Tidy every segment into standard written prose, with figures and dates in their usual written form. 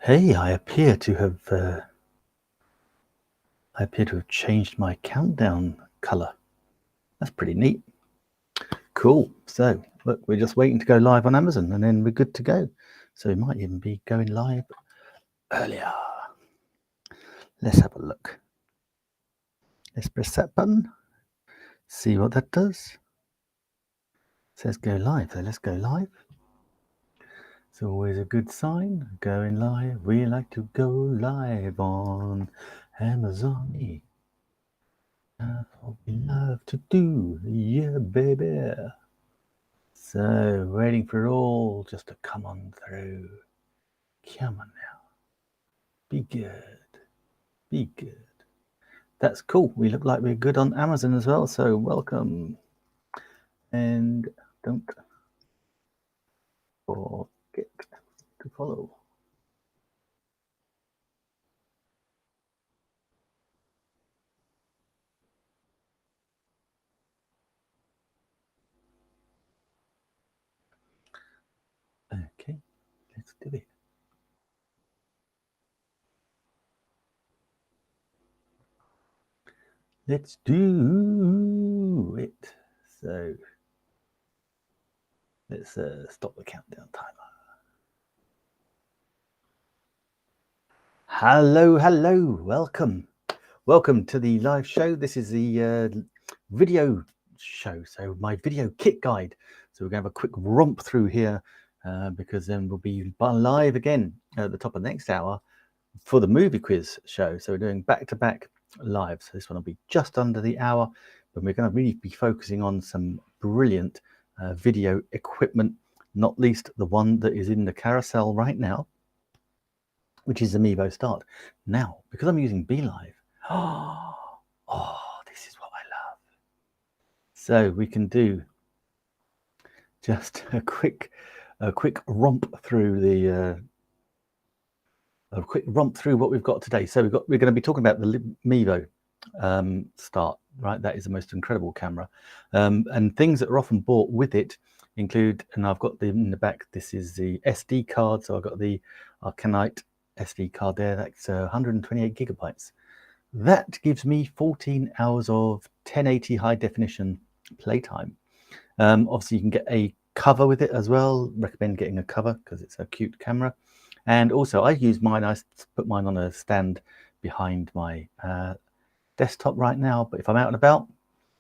Hey, I appear to have changed my countdown color. That's pretty neat. Cool. So look, we're just waiting to go live on Amazon, and then we're good to go. So we might even be going live earlier. Let's have a look. Let's press that button. See what that does. It says go live. So let's go live. It's always a good sign. Going live. We like to go live on Amazon. That's what we love to do. Yeah, baby. So, waiting for it all just to come on through. Come on now. Be good. Be good. That's cool. We look like we're good on Amazon as well. So, welcome. And don't forget to follow. Okay, let's do it. Let's do it. So, let's stop the countdown timer. Hello, welcome to the live show. This is the video show, so my video kit guide. So we're going to have a quick romp through here because then we'll be live again at the top of the next hour for the movie quiz show. So we're doing back-to-back live. So this one will be just under the hour, but we're going to really be focusing on some brilliant video equipment, not least the one that is in the carousel right now, which is the Mevo Start. Now, because I'm using BeLive, this is what I love. So we can do just a quick romp through the what we've got today. So we're going to be talking about the Mevo Start, right? That is the most incredible camera, and things that are often bought with it include, and I've got them in the back. This is the SD card, so I've got the Arcanite SD card there. That's 128 gigabytes. That gives me 14 hours of 1080 high definition playtime. Obviously, you can get a cover with it as well. Recommend getting a cover because it's a cute camera. And also, I use mine. I put mine on a stand behind my desktop right now. But if I'm out and about,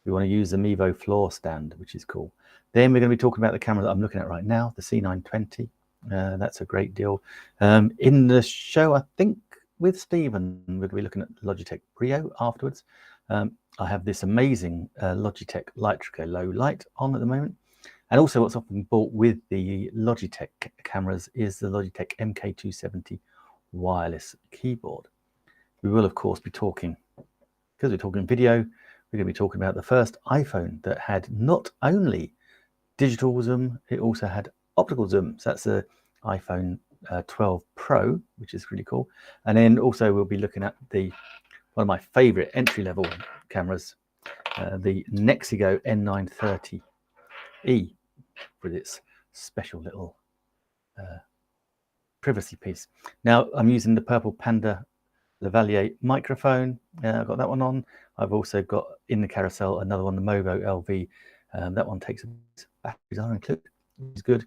we want to use the Mevo floor stand, which is cool. Then we're going to be talking about the camera that I'm looking at right now, the C920. That's a great deal. In the show, I think with Stephen, we're going to be looking at Logitech Brio afterwards. I have this amazing Logitech Lightrico low light on at the moment. And also what's often bought with the Logitech cameras is the Logitech MK270 wireless keyboard. We will, of course, be talking, because we're talking video, we're going to be talking about the first iPhone that had not only digital zoom, it also had optical zoom. So that's the iPhone 12 Pro, which is really cool. And then also we'll be looking at one of my favorite entry-level cameras, the Nexigo N930E, with its special little privacy piece. Now I'm using the Purple Panda Lavalier microphone. I've got that one on. I've also got in the carousel another one, the Movo LV. That one takes batteries are included, which is good.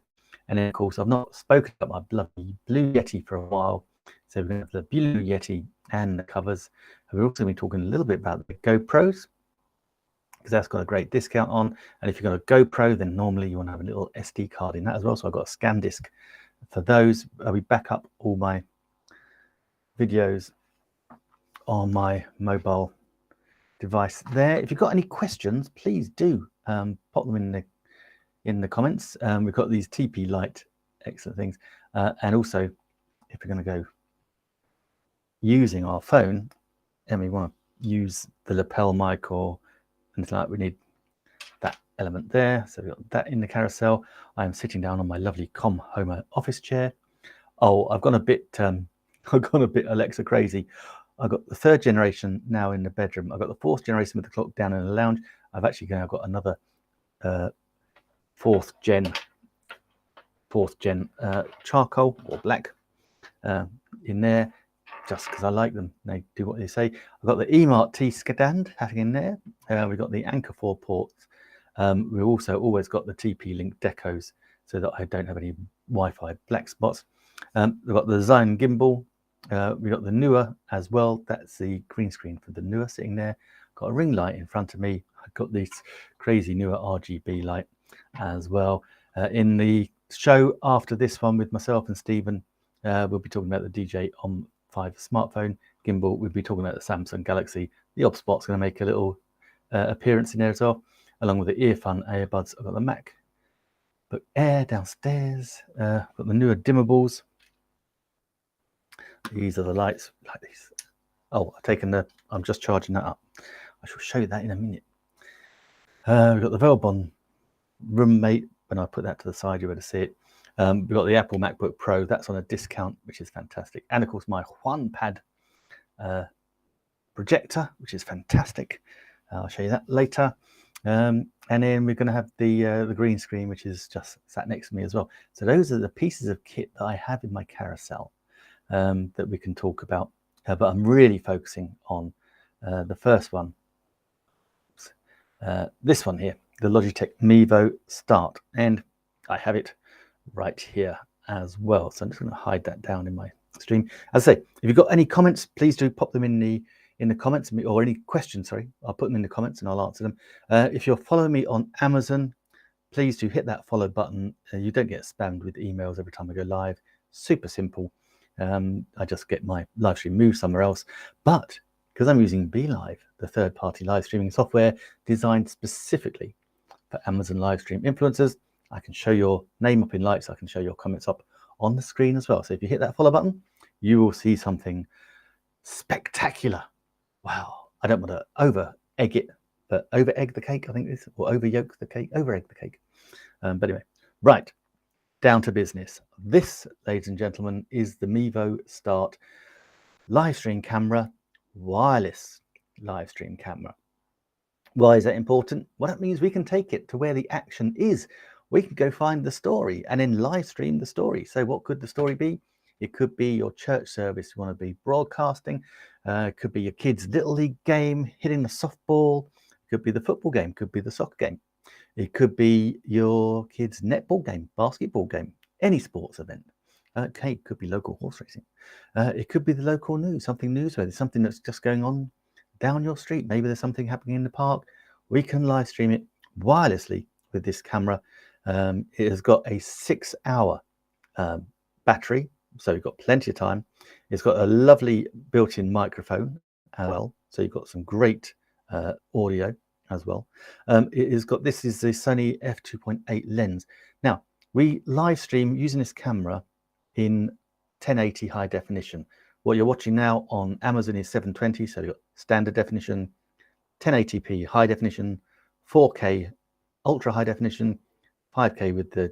And then of course I've not spoken about my lovely Blue Yeti for a while. So we're going to have the Blue Yeti and the covers. And we're also going to be talking a little bit about the GoPros, because that's got a great discount on. And if you've got a GoPro, then normally you want to have a little SD card in that as well. So I've got a scan disk for those. We back up all my videos on my mobile device there. If you've got any questions, please do pop them in the comments. We've got these TP Lite excellent things, and also if we're going to go using our phone and we want to use the lapel mic or anything like that, we need that element there. So we've got that in the carousel. I am sitting down on my lovely Homer office chair. Oh, I've gone a bit Alexa crazy. I've got the 3rd generation now in the bedroom. I've got the 4th generation with the clock down in the lounge. I've actually now got another 4th gen charcoal or black in there, just because I like them. They do what they say. I've got the eMart T stand having in there. We've got the Anchor 4 ports. We've also always got the TP-Link decos so that I don't have any Wi-Fi black spots. We've got the Design gimbal. We've got the Nua as well. That's the green screen for the Nua sitting there. Got a ring light in front of me. I've got this crazy Nua RGB light as well. In the show after this one with myself and Stephen, we'll be talking about the DJI OM 5 smartphone gimbal. We'll be talking about the Samsung Galaxy. The OBSpot's going to make a little appearance in there as well, along with the Earfun earbuds. I've got the MacBook Air downstairs. Got the Nua dimmables. These are the lights like these. Oh, I'm just charging that up. I shall show you that in a minute. We've got the Velbon roommate. When I put that to the side, you're able to see it. We've got the Apple MacBook Pro. That's on a discount, which is fantastic. And of course, my OnePad projector, which is fantastic. I'll show you that later. And then we're going to have the green screen, which is just sat next to me as well. So those are the pieces of kit that I have in my carousel that we can talk about. But I'm really focusing on the first one. This one here, the Logitech Mevo Start. And I have it right here as well. So I'm just going to hide that down in my stream. As I say, if you've got any comments, please do pop them in the comments, or any questions, sorry, I'll put them in the comments and I'll answer them. If you're following me on Amazon, please do hit that follow button. You don't get spammed with emails every time I go live. Super simple. I just get my live stream moved somewhere else. But because I'm using BeLive, the third-party live streaming software designed specifically for Amazon live stream influencers, I can show your name up in lights. I can show your comments up on the screen as well. So if you hit that follow button, you will see something spectacular. Wow. I don't want to over egg it, but over egg the cake, I think it is, or over yolk the cake, over egg the cake. But anyway, right, down to business. This, ladies and gentlemen, is the Mevo Start live stream camera, wireless live stream camera. Why is that important? Well, that means we can take it to where the action is. We can go find the story and then live stream the story. So what could the story be? It could be your church service you want to be broadcasting. It could be your kid's little league game, hitting the softball. It could be the football game. It could be the soccer game. It could be your kid's netball game, basketball game, any sports event. Okay, it could be local horse racing. It could be the local news, something newsworthy, something that's just going on down your street. Maybe there's something happening in the park. We can live stream it wirelessly with this camera. It has got a 6-hour battery, so you've got plenty of time. It's got a lovely built-in microphone as well, so you've got some great audio as well. It has got, this is the Sony f2.8 lens. Now, we live stream using this camera in 1080 high definition. What you're watching now on Amazon is 720, so you've got standard definition, 1080p high definition, 4K ultra high definition, 5K with the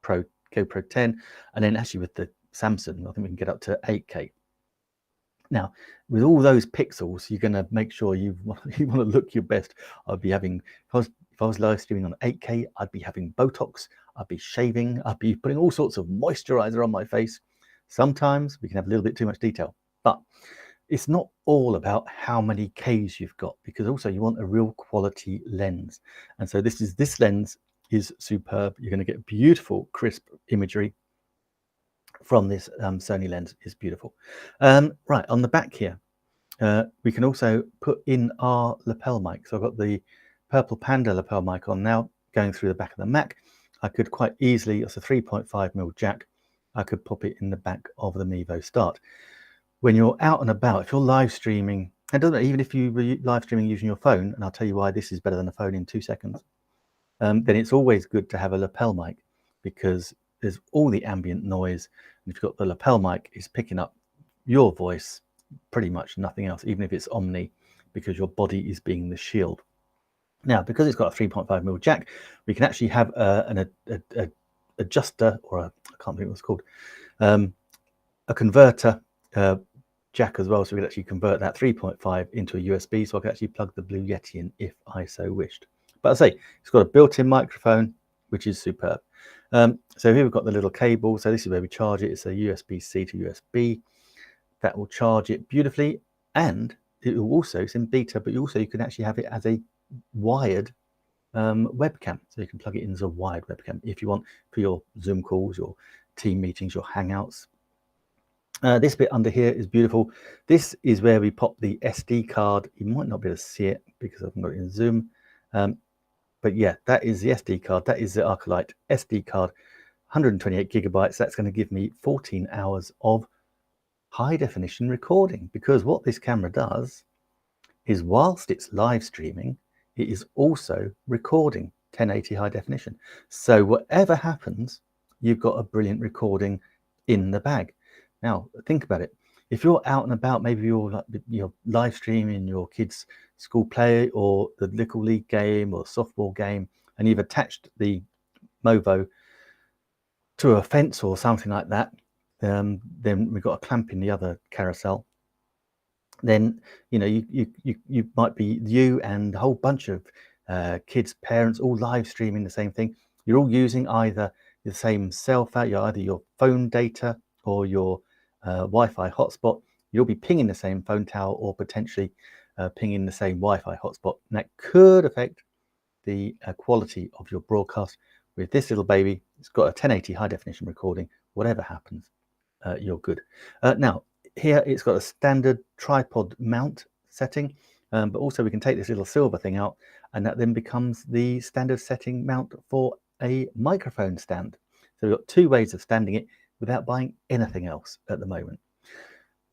GoPro 10, and then actually with the Samsung, I think we can get up to 8K. Now, with all those pixels, you're going to make sure you want to look your best. I'd be having, if I was live streaming on 8K, I'd be having Botox, I'd be shaving, I'd be putting all sorts of moisturizer on my face. Sometimes we can have a little bit too much detail, but it's not all about how many Ks you've got, because also you want a real quality lens. And so this lens is superb. You're going to get beautiful, crisp imagery from this Sony lens. Is beautiful. Right, on the back here, we can also put in our lapel mic. So I've got the Purple Panda lapel mic on now, going through the back of the Mac. I could quite easily, it's a 3.5mm jack, I could pop it in the back of the Mevo Start. When you're out and about, if you're live streaming, it doesn't, even if you were live streaming using your phone, and I'll tell you why this is better than a phone in 2 seconds, then it's always good to have a lapel mic, because there's all the ambient noise, and if you've got the lapel mic, it's picking up your voice, pretty much nothing else, even if it's omni, because your body is being the shield. Now, because it's got a 3.5mm jack, we can actually have an adjuster, or I can't think what it's called, a converter jack as well, so we can actually convert that 3.5 into a USB, so I can actually plug the Blue Yeti in if I so wished. But I say, it's got a built-in microphone, which is superb. So here we've got the little cable, so this is where we charge it. It's a USB-C to USB. that will charge it beautifully, and it will also, it's in beta, but you can actually have it as a wired webcam. So you can plug it in as a wired webcam if you want, for your Zoom calls, your team meetings, your Hangouts. This bit under here is beautiful. This is where we pop the SD card. You might not be able to see it because I've got it in Zoom. But yeah, that is the SD card. That is the Arclight SD card, 128 gigabytes. That's going to give me 14 hours of high definition recording, because what this camera does is, whilst it's live streaming, it is also recording 1080 high definition. So whatever happens, you've got a brilliant recording in the bag. Now think about it. If you're out and about, maybe you're live streaming your kids' school play or the Little League game or softball game, and you've attached the Movo to a fence or something like that, then we've got a clamp in the other carousel. Then you might be you and a whole bunch of kids, parents, all live streaming the same thing. You're all using either the same cell phone, either your phone data or your Wi-Fi hotspot. You'll be pinging the same phone tower or potentially pinging the same Wi-Fi hotspot, and that could affect the quality of your broadcast. With this little baby, it's got a 1080 high definition recording. Whatever happens, you're good. Now here it's got a standard tripod mount setting, but also we can take this little silver thing out, and that then becomes the standard setting mount for a microphone stand. So we've got two ways of standing it without buying anything else at the moment.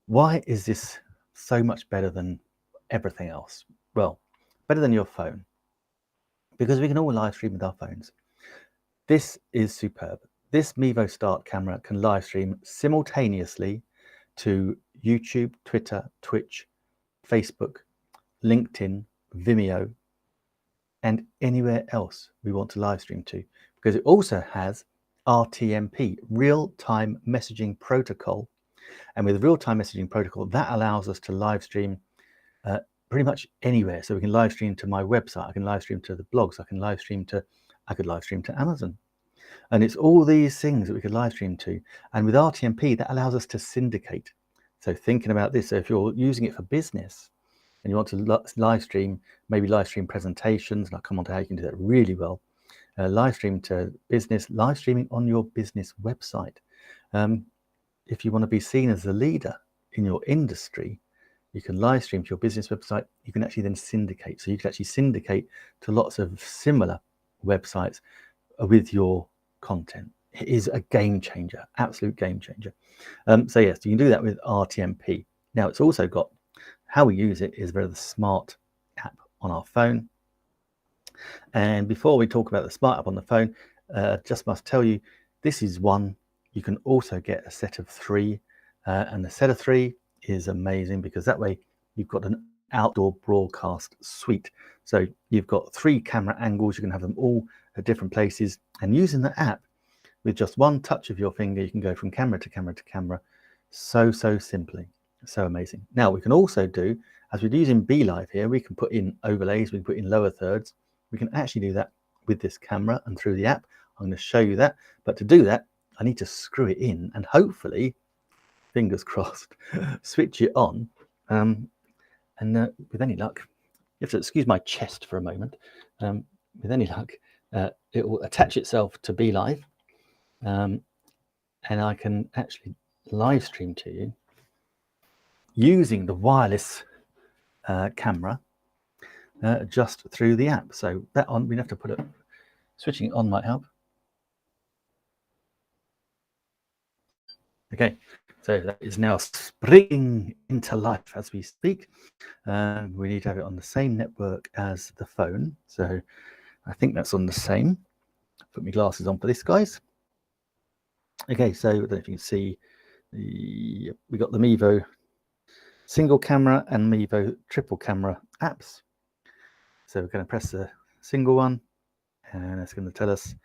Why is this so much better than everything else? Well, better than your phone, because we can all live stream with our phones. This is superb. This Mevo Start camera can live stream simultaneously to YouTube, Twitter, Twitch, Facebook, LinkedIn, Vimeo, and anywhere else we want to live stream to, because it also has RTMP, real-time messaging protocol. And with real-time messaging protocol, that allows us to live stream pretty much anywhere. So we can live stream to my website, I can live stream to the blogs, I could live stream to Amazon. And it's all these things that we could live stream to. And with RTMP, that allows us to syndicate. So thinking about this, so if you're using it for business and you want to live stream, maybe live stream presentations, and I'll come on to how you can do that really well. Live stream to business, live streaming on your business website. If you want to be seen as the leader in your industry, you can live stream to your business website. You can actually then syndicate. So you can actually syndicate to lots of similar websites with your content. It is a game changer, absolute game changer. So yes, you can do that with RTMP. Now it's also got, how we use it is very the smart app on our phone. And before we talk about the smart app on the phone, just must tell you, this is one. You can also get a set of 3, and the set of 3 is amazing, because that way you've got an outdoor broadcast suite. So you've got 3 camera angles, you can have them all at different places, and using the app with just one touch of your finger, you can go from camera to camera to camera so simply. So amazing. Now we can also do, as we're using BeLive here, we can put in overlays, we can put in lower thirds. We can actually do that with this camera and through the app. I'm going to show you that, but to do that I need to screw it in and hopefully, fingers crossed, switch it on, and with any luck, you have to excuse my chest for a moment, with any luck it will attach itself to BeLive, and I can actually live stream to you using the wireless camera just through the app. So that on, we have to put it, switching it on might help. Okay, so that is now springing into life as we speak. We need to have it on the same network as the phone, so I think that's on the same. Put my glasses on for this, guys. Okay, so I don't know if you can see, we got the Mevo single camera and Mevo triple camera apps. So we're going to press the single one, and it's going to tell us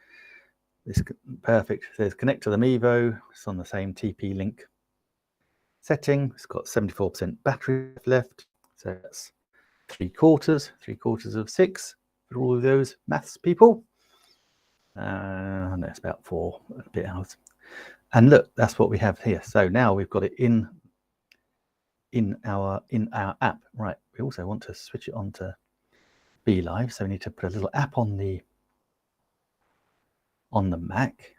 this perfect. It says connect to the Mevo. It's on the same TP-Link setting. It's got 74% battery left, so that's 3/4 of 6 for all of those maths people. And that's about 4 a bit hours. And look, that's what we have here. So now we've got it in in our app. Right, we also want to switch it on to Be Live, so we need to put a little app on the Mac,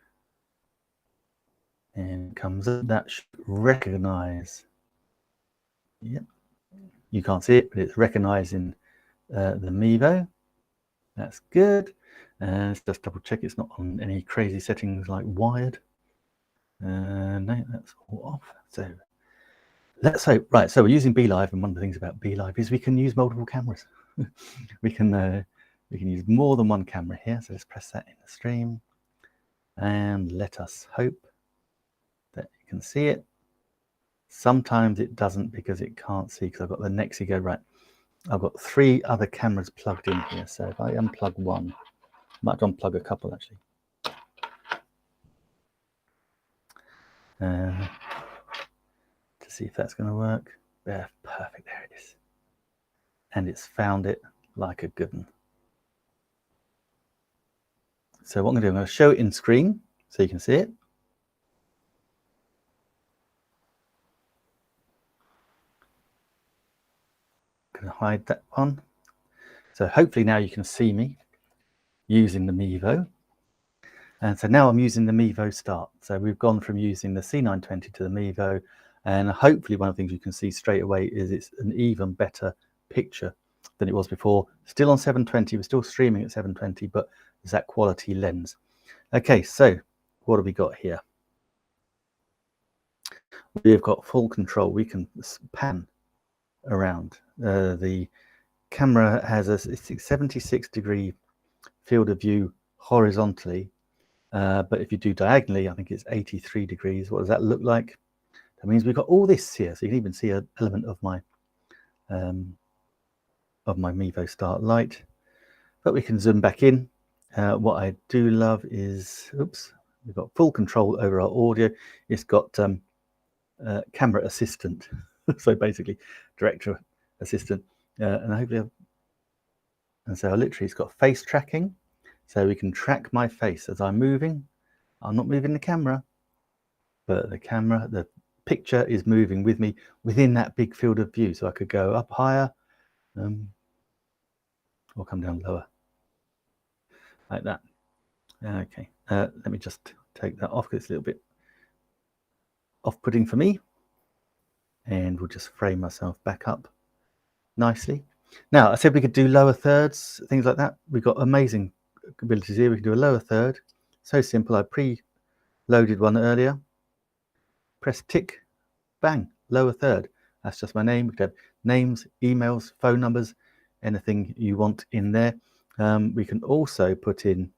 and it comes up. That should recognize. Yep, you can't see it, but it's recognizing the Mevo. That's good. And let's just double check it's not on any crazy settings like wired. No, that's all off. So let's hope. Right, so we're using Be Live, and one of the things about Be Live is we can use multiple cameras. we can use more than one camera here. So let's press that in the stream, and let us hope that you can see it. Sometimes it doesn't because it can't see, because I've got the Nexi Go. Right, I've got 3 other cameras plugged in here. So if I unplug one, I might unplug a couple actually. To see if that's going to work. Yeah, perfect. There it is. And it's found it like a good one. So what I'm going to do, I'm going to show it in screen so you can see it. I'm going to hide that one. So hopefully now you can see me using the Mevo. And so now I'm using the Mevo Start. So we've gone from using the C920 to the Mevo, and hopefully one of the things you can see straight away is it's an even better picture than it was before. Still on 720, we're still streaming at 720, but there's that quality lens. Okay, so what have we got here? We've got full control. We can pan around. The camera has a 76-degree field of view horizontally, but if you do diagonally, I think it's 83 degrees. What does that look like? That means we've got all this here, so you can even see an element of my Mevo Start light. But we can zoom back in. What I do love is, oops, we've got full control over our audio. It's got camera assistant, so basically director assistant, and hopefully, and so literally it's got face tracking, so we can track my face as I'm moving. I'm not moving the camera, but the picture is moving with me within that big field of view. So I could go up higher, or come down lower, like that. Okay, let me just take that off because it's a little bit off-putting for me, and we'll just frame myself back up nicely. Now, I said we could do lower thirds, things like that. We've got amazing abilities here. We can do a lower third. So simple. I pre-loaded one earlier. Press tick, bang, lower third. That's just my name. We could have names, emails, phone numbers, anything you want in there. We can also put in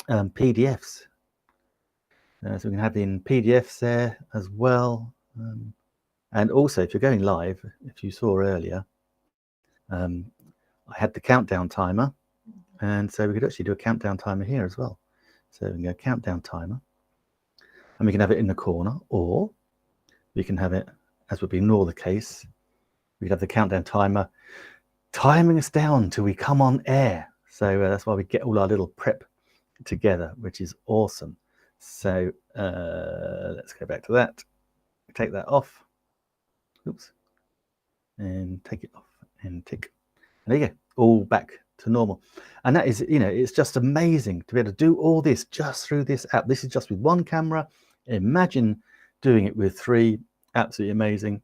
PDFs. So we can have in PDFs there as well. And also, if you're going live, if you saw earlier, I had the countdown timer, and so we could actually do a countdown timer here as well. So we can go countdown timer, and we can have it in the corner, or we can have it, as would be nor the case, we could have the countdown timer timing us down till we come on air. So that's why we get all our little prep together, which is awesome. So let's go back to that. Take that off. Oops. And take it off and tick. And there you go, all back to normal. And that is, it's just amazing to be able to do all this just through this app. This is just with one camera. Imagine doing it with 3. Absolutely amazing.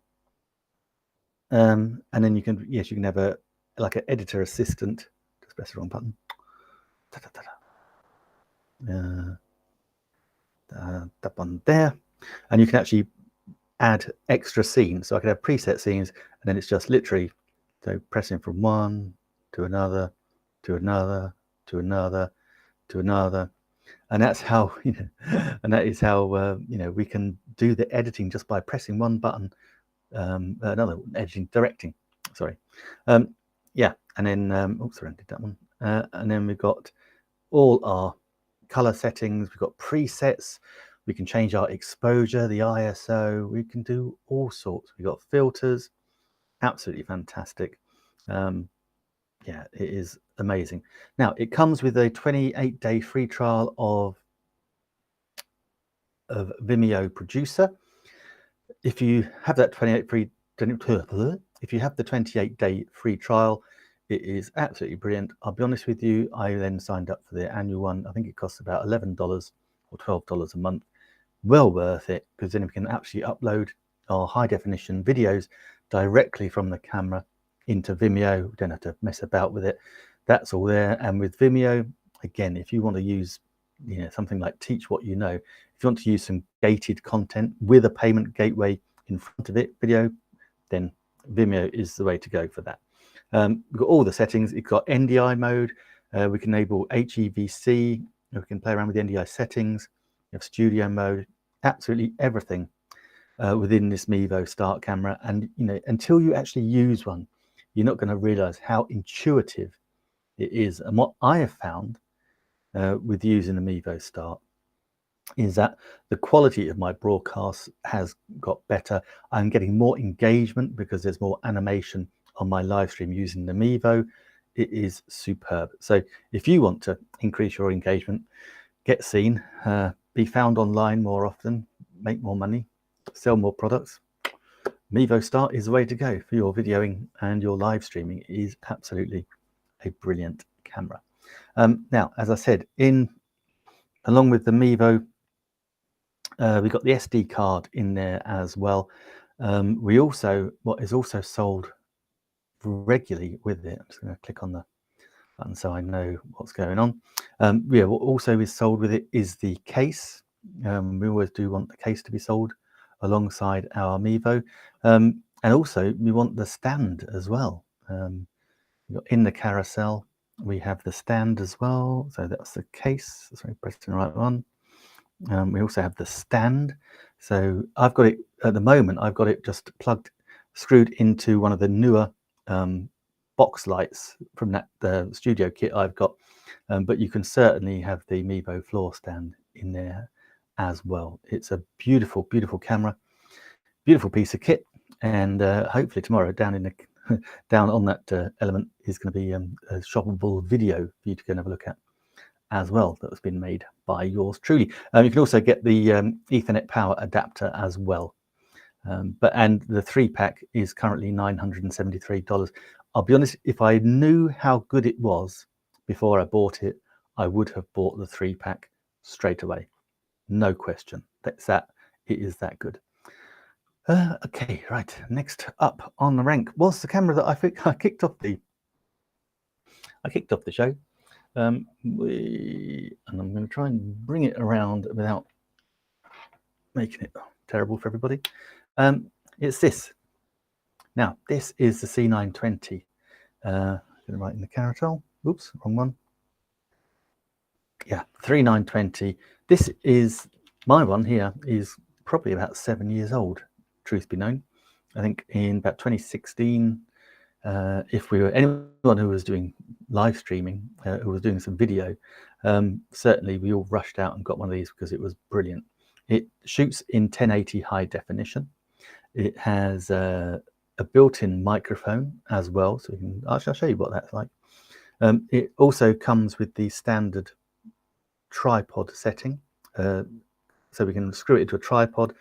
And then you can, yes, you can have a like an editor assistant. Just press the wrong button. That one there, and you can actually add extra scenes. So I can have preset scenes, and then it's just literally so pressing from one to another, to another, to another, to another, and that's how and that is how we can do the editing just by pressing one button. Another editing, directing. Sorry, yeah, and then oops, sorry, I did that one. And then we've got all our color settings. We've got presets. We can change our exposure, the ISO. We can do all sorts. We've got filters. Absolutely fantastic. Yeah, it is amazing. Now, it comes with a 28-day free trial of Vimeo Producer. If you have that 28-day if you have the 28-day free trial, it is absolutely brilliant. I'll be honest with you, I then signed up for the annual one. I think it costs about $11 or $12 a month. Well worth it, because then we can actually upload our high definition videos directly from the camera into Vimeo. We don't have to mess about with it. That's all there. And with Vimeo, again, if you want to use something like Teach What You Know, if you want to use some gated content with a payment gateway in front of it, video, then Vimeo is the way to go for that. We've got all the settings. It's got NDI mode. We can enable HEVC. We can play around with the NDI settings. We have studio mode. Absolutely everything within this Mevo Start camera. And until you actually use one, you're not going to realize how intuitive it is. And what I have found with using the Mevo Start is that the quality of my broadcasts has got better. I'm getting more engagement because there's more animation on my live stream using the Mevo. It is superb. So if you want to increase your engagement, get seen, be found online more often, make more money, sell more products, Mevo Start is the way to go for your videoing and your live streaming. It is absolutely a brilliant camera. Now, as I said, along with the Mevo, we got the SD card in there as well. What is also sold regularly with it, I'm just going to click on the button so I know what's going on. What also is sold with it is the case. We always do want the case to be sold alongside our Mevo, and also we want the stand as well. In the carousel we have the stand as well, so that's the case. Sorry, pressing the right one. We also have the stand, so I've got it at the moment. I've got it just screwed into one of the newer box lights from the studio kit I've got, but you can certainly have the Mevo floor stand in there as well. It's a beautiful camera, beautiful piece of kit, and hopefully tomorrow down on that element is going to be a shoppable video for you to go and have a look at as well, that has been made by yours truly. You can also get the Ethernet power adapter as well, and the 3-pack is currently $973. I'll be honest, if I knew how good it was before I bought it, I would have bought the 3-pack straight away, no question. It is that good. Okay, right, next up on the rank was the camera that I think I kicked off the show. And I'm going to try and bring it around without making it terrible for everybody. It's this. Now, this is the C920. I'm going to write in the carousel. Oops, wrong one. Yeah, 3920. This is my one here, is probably about 7 years old, truth be known. I think in about 2016, if we were anyone who was doing live streaming, who was doing some video, certainly we all rushed out and got one of these because it was brilliant. It shoots in 1080 high definition. It has a built-in microphone as well, so I'll show you what that's like. It also comes with the standard tripod setting, so we can screw it into a tripod.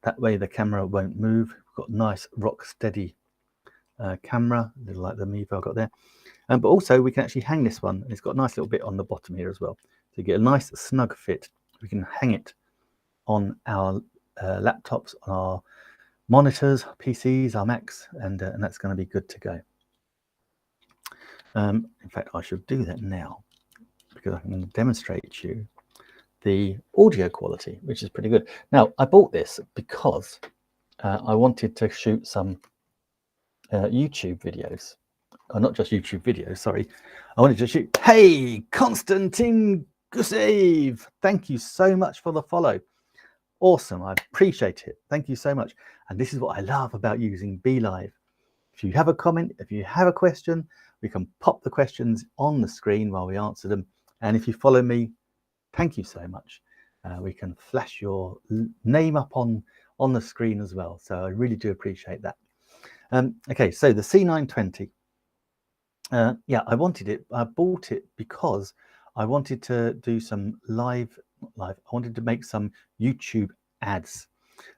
That way the camera won't move. We've got nice rock steady camera, a little like the Mevo I've got there. But also we can actually hang this one, and it's got a nice little bit on the bottom here as well. So you get a nice snug fit. We can hang it on our laptops, on our monitors, PCs, our Macs, and that's going to be good to go. In fact, I should do that now because I can demonstrate to you the audio quality, which is pretty good. Now, I bought this because I wanted to shoot some YouTube videos. Oh, not just YouTube videos, sorry. I wanted to shoot. Hey, Constantine Gusev, thank you so much for the follow. Awesome, I appreciate it. Thank you so much. And this is what I love about using BeLive. If you have a comment, if you have a question, we can pop the questions on the screen while we answer them. And if you follow me, thank you so much. We can flash your name up on the screen as well. So I really do appreciate that. Okay, so the C920. Yeah, I wanted it. I bought it because I wanted to do some I wanted to make some YouTube ads.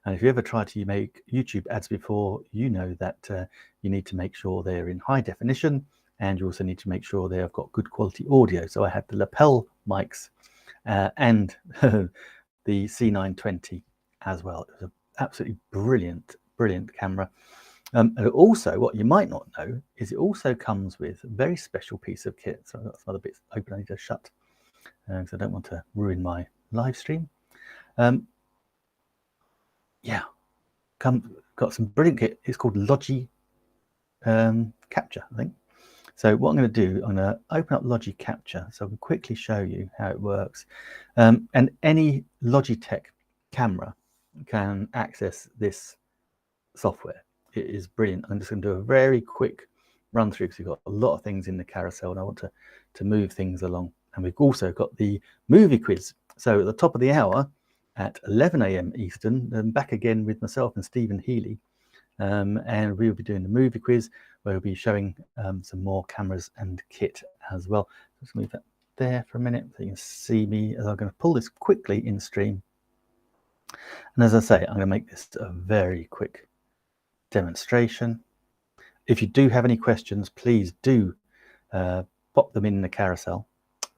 And if you ever try to make YouTube ads before, you know that you need to make sure they're in high definition, and you also need to make sure they have got good quality audio. So I had the lapel mics and the C920 as well. It was an absolutely brilliant camera. And also, what you might not know is it also comes with a very special piece of kit. So I've got some other bits open I need to shut because I don't want to ruin my live stream. Yeah, got some brilliant kit. It's called Logi Capture, I think. So what I'm going to do, I'm going to open up Logi Capture so I can quickly show you how it works. And any Logitech camera can access this software. It is brilliant. I'm just going to do a very quick run through because we've got a lot of things in the carousel and I want to move things along. And we've also got the movie quiz. So at the top of the hour at 11 AM Eastern, back again with myself and Stephen Healy. And we'll be doing the movie quiz where we'll be showing some more cameras and kit as well. Just move that there for a minute so you can see me as I'm going to pull this quickly in stream. And as I say, I'm going to make this a very quick demonstration. If you do have any questions, please do pop them in the carousel.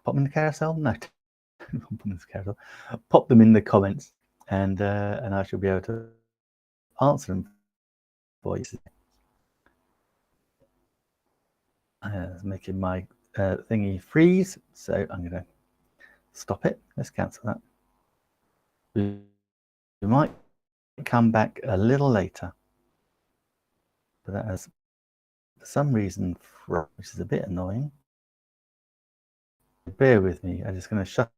Pop them in the carousel? No, pop them in the carousel. Pop them in the comments, and I shall be able to answer them for you. Making my thingy freeze, so I'm going to stop it. Let's cancel that. We might come back a little later, but that has for some reason, which is a bit annoying. Bear with me. I'm just going to shut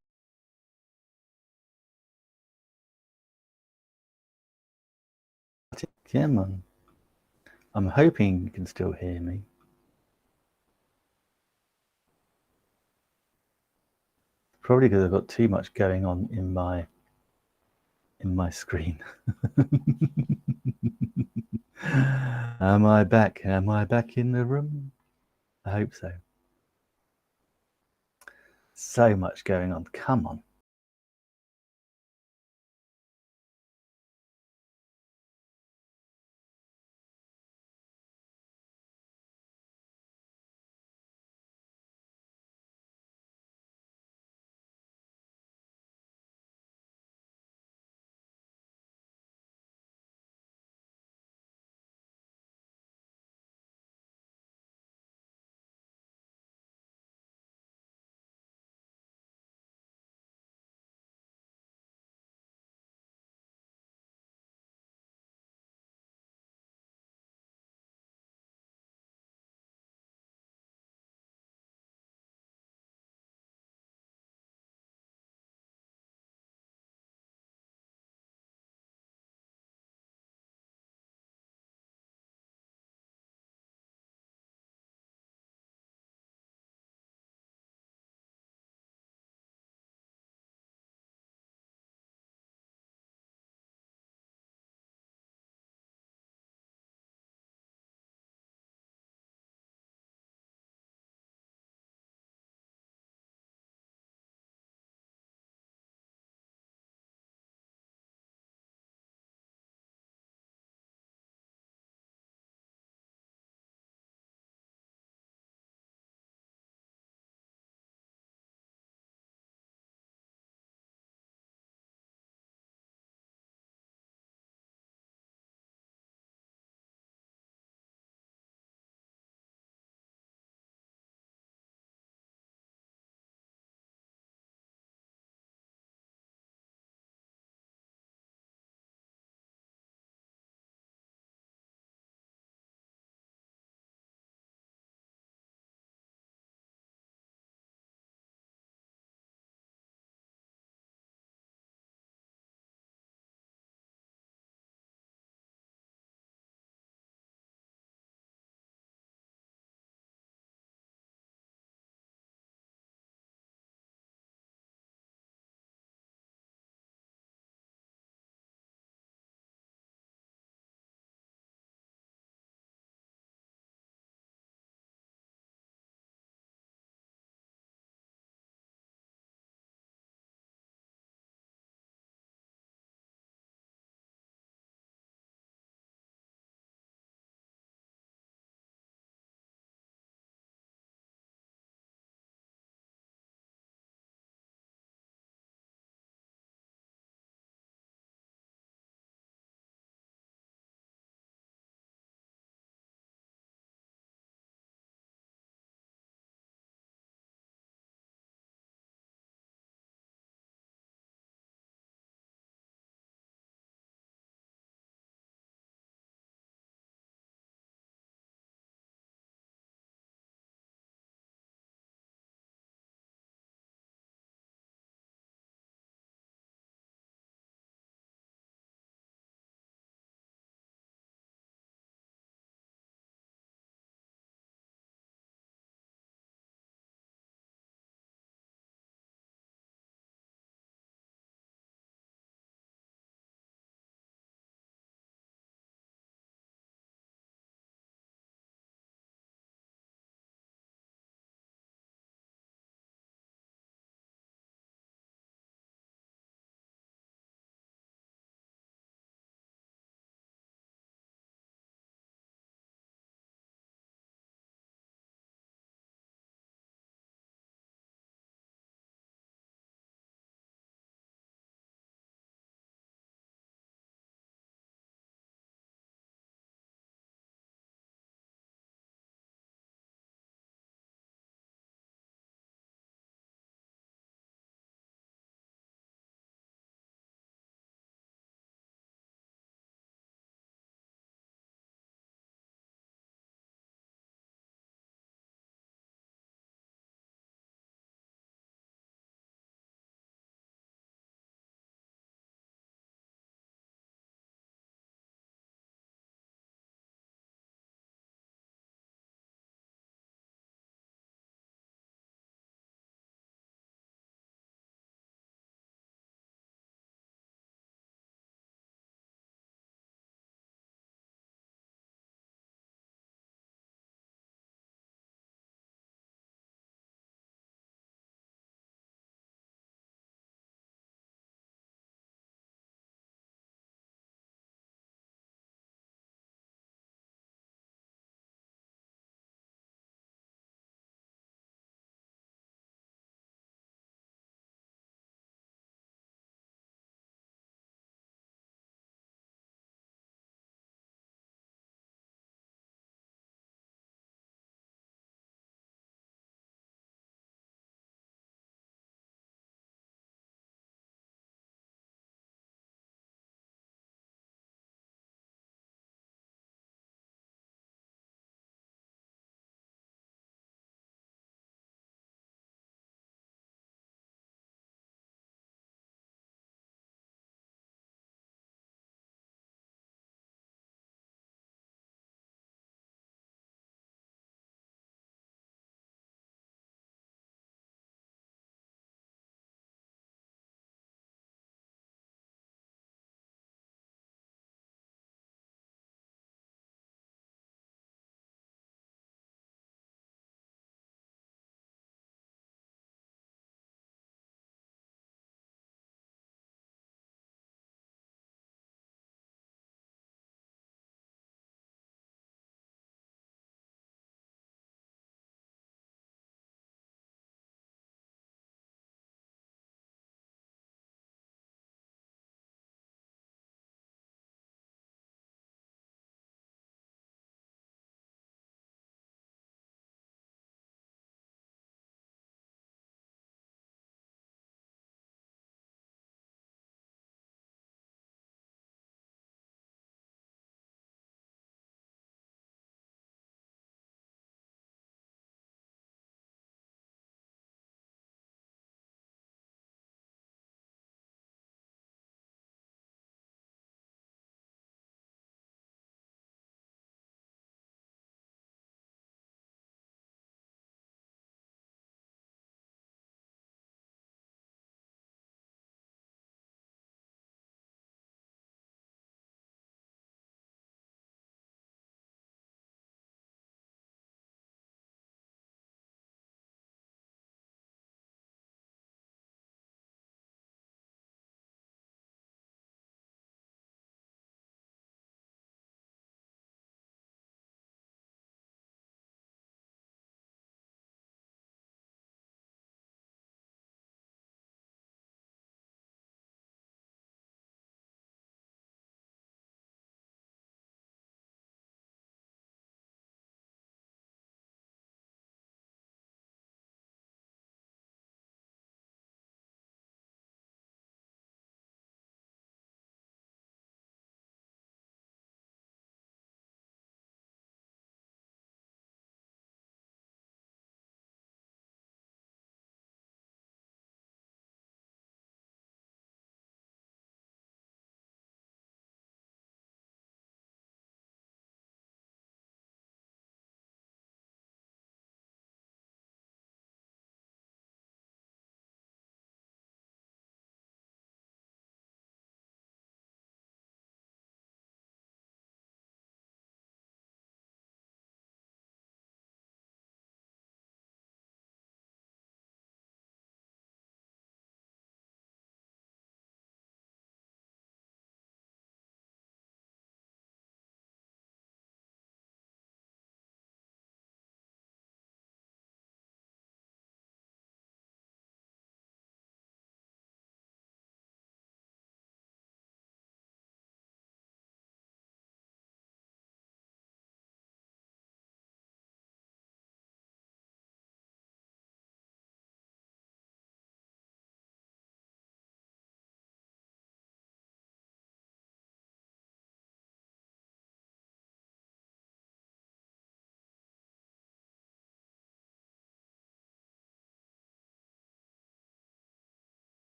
it. Come on. I'm hoping you can still hear me. Probably because I've got too much going on in my screen. Am I back? Am I back in the room? I hope so. So much going on. Come on.